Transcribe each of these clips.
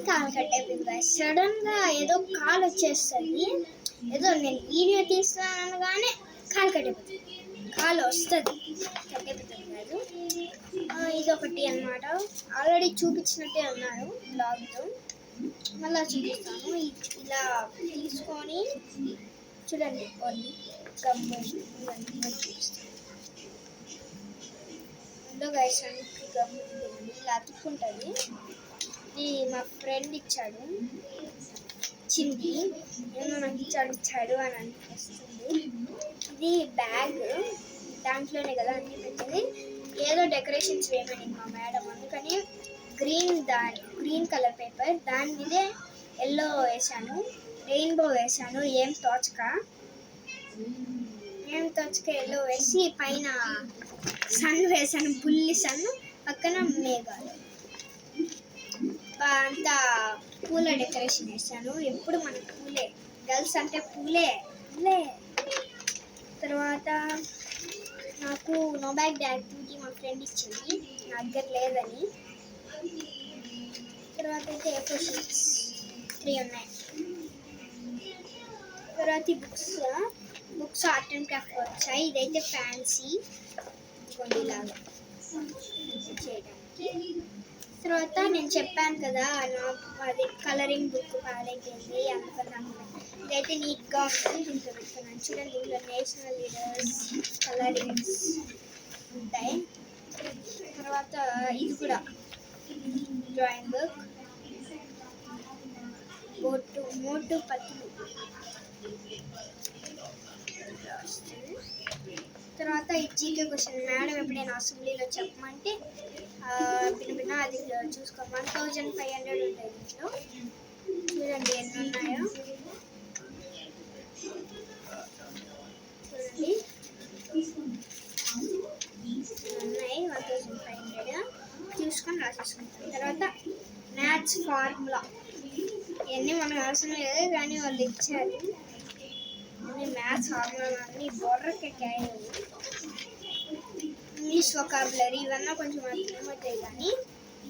కాలు కట్ అయిపోయింది. సడన్గా ఏదో కాలు వచ్చేస్తుంది. ఏదో నేను వీడియో తీస్తున్నాను అనగానే కాలు కట్ అయిపోతుంది. కాలు వస్తుంది, కట్ అయిపోతుంది కాదు. ఇది ఒకటి అన్నమాట. ఆల్రెడీ చూపించినట్టే అన్నాను బ్లాగ్లో, మళ్ళీ చూపిస్తాను. ఇలా తీసుకొని చూడండి, కొన్ని గమ్ము చూపిస్తాను. గైస్ గమ్ము ఇలా అతుక్కుంటుంది. ఇది మా ఫ్రెండ్ ఇచ్చాడు, చింది ఏమో నాకు ఇచ్చాడు అని అనిపిస్తుంది. ఇది బ్యాగ్, దాంట్లోనే కదా అన్నీ పెట్టింది. ఏదో డెకరేషన్స్ వేయమని మా మేడం, అందుకని గ్రీన్ కలర్ పేపర్, దాని మీదే ఎల్లో వేసాను, రెయిన్బో వేసాను. ఏం తోచక ఎల్లో వేసి పైన సన్ వేసాను, బుల్లి సన్, పక్కన మేఘాలు, అంతా పూల డెకరేషన్ వేసాను. ఎప్పుడు మనకు పూలే, గర్ల్స్ అంటే పూలే. తర్వాత నాకు నో బ్యాగ్ యాక్టివిటీ మా ఫ్రెండ్ ఇచ్చింది, నా దగ్గర లేదని. తర్వాత అయితే A4 షీట్స్ 3 ఉన్నాయి. తర్వాత బుక్స్ ఆర్ట్ అండ్ క్రాఫ్ట్ వచ్చాయి. ఇదైతే ఫ్యాన్సీ కొండిలాగా చేయడానికి. తర్వాత నేను చెప్పాను కదా, అది కలరింగ్ బుక్ పాడైపోయింది, అందుకని ఇదైతే నీట్గా ఉంటుంది. దీంట్లో పెట్టుకున్నాను. చూడండి, దీంట్లో నేషనల్ లీడర్స్ కలరింగ్స్ ఉంటాయి. తర్వాత ఇది కూడా డ్రాయింగ్ బుక్, మోటు పత్తులు. తర్వాత ఈ జీకే క్వశ్చన్ మేడం ఎప్పుడైనా అసెంబ్లీలో చెప్పమంటే భిన్న అది చూసుకో. 1500 ఉంటాయి దీంట్లో. చూడండి ఎన్ని ఉన్నాయో. చూడండి ఉన్నాయి 1500. చూసుకొని రాసేసుకుంటాం. తర్వాత మ్యాథ్స్ ఫార్ములా, ఇవన్నీ మనకు అవసరం లేదు కానీ వాళ్ళు ఇచ్చారు. అన్ని మ్యాథ్స్ ఫార్ములా అన్నీ బొర్రకెక్కాయి. ఇంగ్లీష్ వొకాబులరీ ఇవన్నీ కొంచెం అర్థమవుతాయి, కానీ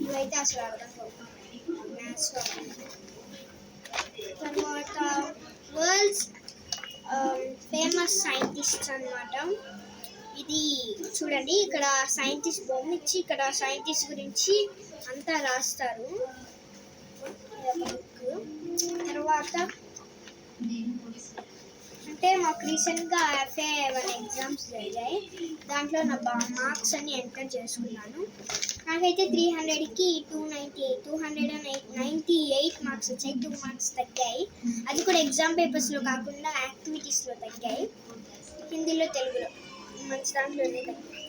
ఇవైతే అసలు అర్థం కావు మ్యాథ్స్ ఫార్ములా. తర్వాత వరల్డ్స్ ఫేమస్ సైంటిస్ట్ అన్నమాట. ఇది చూడండి, ఇక్కడ సైంటిస్ట్ బొమ్మ ఇచ్చి ఇక్కడ సైంటిస్ట్ గురించి అంతా రాస్తారు. తర్వాత అంటే మాకు రీసెంట్గా FA1 ఎగ్జామ్స్ జరిగాయి. దాంట్లో నా మార్క్స్ అన్ని ఎంటర్ చేసుకున్నాను. నాకైతే 300కి 298 మార్క్స్ వచ్చాయి. 2 మార్క్స్ తగ్గాయి. అది కూడా ఎగ్జామ్ పేపర్స్లో కాకుండా యాక్టివిటీస్లో తగ్గాయి, హిందీలో తెలుగులో మంచి దాంట్లోనే తగ్గాయి.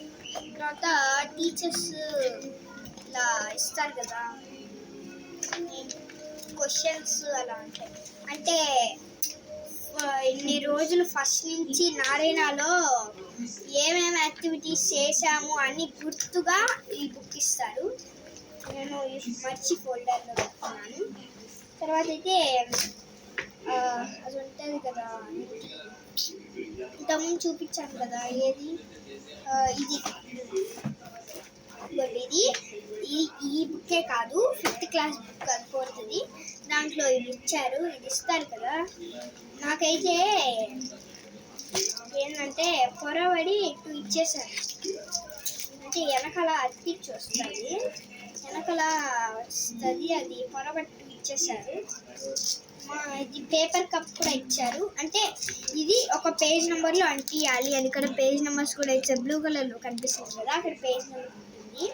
తర్వాత టీచర్స్ ఇలా ఇస్తారు కదా క్వశ్చన్స్, అలా ఉంటాయి. అంటే ఇన్ని రోజులు ఫస్ట్ నుంచి నారాయణలో ఏమేమి యాక్టివిటీస్ చేశాము అని గుర్తుగా ఈ బుక్ ఇస్తారు. నేను మర్చి ఫోల్డర్లో పెట్టుకున్నాను. తర్వాత అయితే అది ఉంటుంది కదా, ఇంతకుముందు చూపించాను కదా, ఏది ఇది ఈ బుక్కే కాదు, 5th క్లాస్ బుక్ అది పోతుంది. దాంట్లో ఇది ఇచ్చారు, ఇది ఇస్తారు కదా. నాకైతే ఏంటంటే పొరబడి 2 ఇచ్చేసారు. అంటే వెనకాల అతికిచ్చి వస్తుంది, అది పొరబడి 2 ఇచ్చేసారు. ఇది పేపర్ కప్ కూడా ఇచ్చారు. అంటే ఇది ఒక పేజ్ నెంబర్లో అంటియాలి. అది ఇక్కడ పేజ్ నెంబర్స్ కూడా ఇచ్చారు. బ్లూ కలర్లో కనిపిస్తుంది కదా, అక్కడ పేజ్ నెంబర్ ఉంటుంది.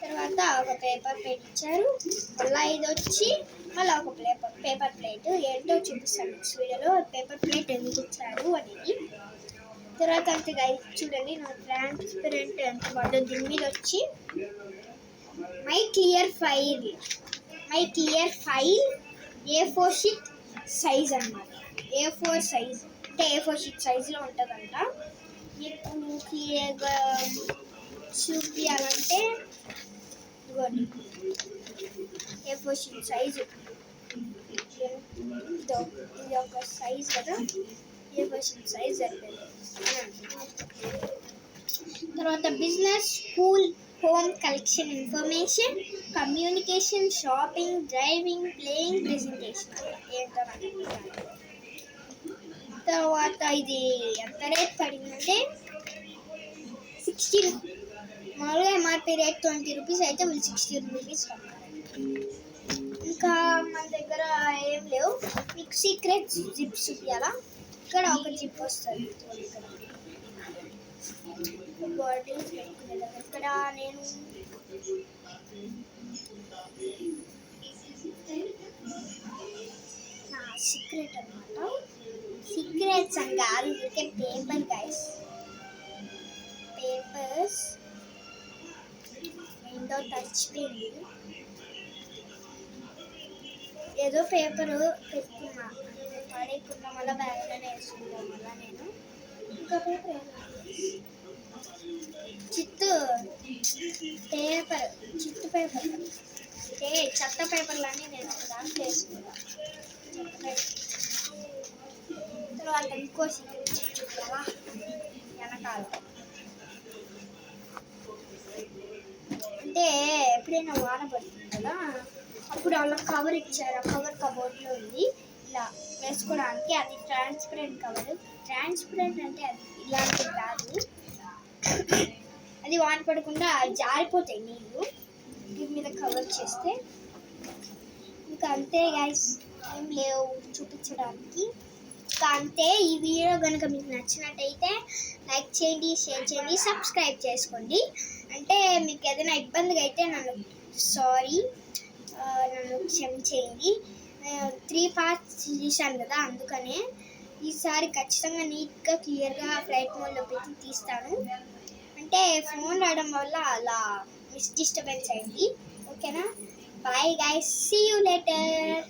తర్వాత ఒక పేపర్ ప్లేట్ ఇచ్చారు. మళ్ళీ ఇది వచ్చి మళ్ళీ ఒక పేపర్ ప్లేట్. ఏంటో చూపిస్తాను నెక్స్ట్ వీడియోలో పేపర్ ప్లేట్ ఎందుకు ఇచ్చారు అనేది. తర్వాత అంతగా చూడండి, నా ట్రాన్స్పరెంట్ ఎంత పడుతుంది. దీని మీద వచ్చి my clear file A4 sheet size అన్నమాట. A4 సైజ్ అంటే A4 షీట్ సైజులో ఉంటుందంట. మీకు క్లియర్గా చూపించాలంటే ఇదిగోండి, A4 షీట్ సైజు ఇది ఒక సైజ్ కదా, A4 షీట్ సైజ్ సరిపోయింది. తర్వాత business, school, home collection information, communication, shopping, driving, playing, presentation. ఏంటో నాకు తర్వాత ఇది ఎంత రేట్ పడిందంటే 16. మామూలుగా ఎంఆర్పీ రేట్ 20 రూపీస్ అయితే వీళ్ళు 16 రూపీస్ కట్టాలి. ఇంకా మన దగ్గర ఏం లేవు. మీకు సీక్రెట్ జిప్స్ చూపించాలా? ఇక్కడ ఒక జిప్ వస్తుంది. బాటిల్స్ పెట్టుకునే దగ్గర ఇక్కడ నేను నా సీక్రెట్ అనమాట. సీక్రెట్స్ అని కాదు, ఊరికే పేపర్ గైస్. పేపర్స్ ఏంటో తడిచిపోయింది. ఏదో పేపరు పెట్టుకున్నా, పడేయకుండా మళ్ళీ బ్యాగ్లోనే వేసుకుంటాం. మళ్ళీ నేను ఇంకా పేపర్ చిత్తు పేపర్ అంటే చెత్త పేపర్లన్నీ నేను ఒక దాంట్లో వేసుకున్నాను. తర్వాత ఇంకో చూడాలా వెనకాల అంటే ఎప్పుడైనా వాన పడుతుంది కదా, అప్పుడు వాళ్ళ కవర్ ఇచ్చారు. ఆ కవర్ కబోర్డ్లో ఉంది, ఇలా వేసుకోవడానికి. అది ట్రాన్స్పరెంట్ కవర్. ట్రాన్స్పరెంట్ అంటే అది ఇలాంటిది కాదు, అది వాన పడకుండా జారిపోతాయి నీళ్ళు దీని మీద కవర్ చేస్తే. ఇంకా అంతే గైస్, ఏం లేవు చూపించడానికి. ఇంకా అంతే. ఈ వీడియో కనుక మీకు నచ్చినట్టయితే లైక్ చేయండి, షేర్ చేయండి, సబ్స్క్రైబ్ చేసుకోండి. అంటే మీకు ఏదైనా ఇబ్బందిగా అయితే నన్ను క్షమించేయండి. 3 parts తీసాను కదా, అందుకనే ఈసారి ఖచ్చితంగా నీట్గా క్లియర్గా ఫ్లైట్ మోడ్లో పెట్టి తీస్తాను. అంటే ఫోన్ రావడం వల్ల అలా డిస్టర్బెన్స్ అయింది. ఓకేనా? Bye guys, see you later.